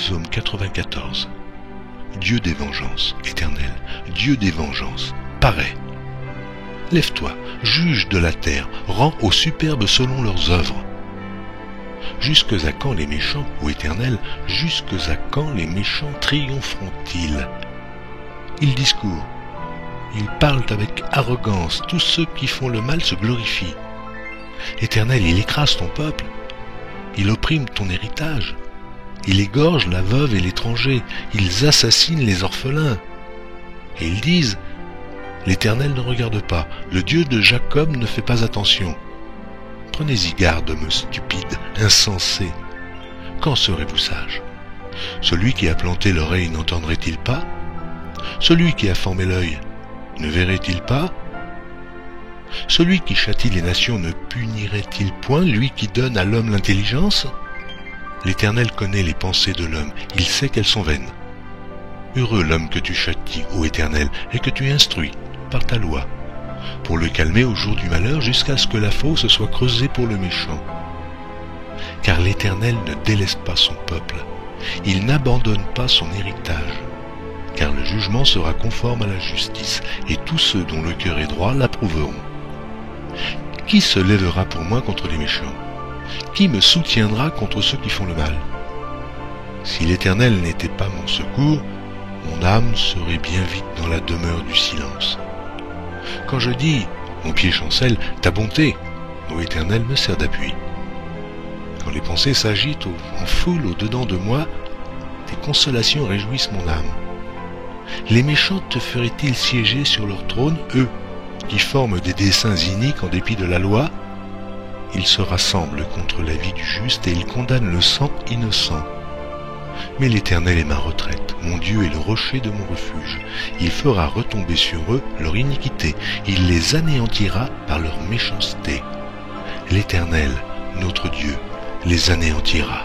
Psaume 94. Dieu des vengeances, Éternel, Dieu des vengeances, parais. Lève-toi, juge de la terre, rends aux superbes selon leurs œuvres. Jusque à quand les méchants, ô Éternel, jusque à quand les méchants triompheront-ils? Ils discourent, ils parlent avec arrogance, tous ceux qui font le mal se glorifient. Éternel, il écrase ton peuple, il opprime ton héritage, il égorge la veuve et l'étranger, ils assassinent les orphelins. Et ils disent, l'Éternel ne regarde pas, le Dieu de Jacob ne fait pas attention. Prenez-y garde, hommes stupides, insensés. Quand serez-vous sages? Celui qui a planté l'oreille n'entendrait-il pas? Celui qui a formé l'œil ne verrait-il pas? Celui qui châtie les nations ne punirait-il point, lui qui donne à l'homme l'intelligence? L'Éternel connaît les pensées de l'homme, il sait qu'elles sont vaines. Heureux l'homme que tu châties, ô Éternel, et que tu instruis par ta loi, pour le calmer au jour du malheur, jusqu'à ce que la fosse soit creusée pour le méchant. Car l'Éternel ne délaisse pas son peuple, il n'abandonne pas son héritage, car le jugement sera conforme à la justice, et tous ceux dont le cœur est droit l'approuveront. Qui se lèvera pour moi contre les méchants? Qui me soutiendra contre ceux qui font le mal? Si l'Éternel n'était pas mon secours, mon âme serait bien vite dans la demeure du silence. Quand je dis, mon pied chancelle, ta bonté, ô Éternel, me sert d'appui. Quand les pensées s'agitent en foule au-dedans de moi, tes consolations réjouissent mon âme. Les méchants te feraient-ils siéger sur leur trône, eux, qui forment des desseins iniques en dépit de la loi? Ils se rassemblent contre la vie du juste et ils condamnent le sang innocent. Mais l'Éternel est ma retraite, mon Dieu est le rocher de mon refuge. Il fera retomber sur eux leur iniquité, il les anéantira par leur méchanceté. L'Éternel, notre Dieu, les anéantira.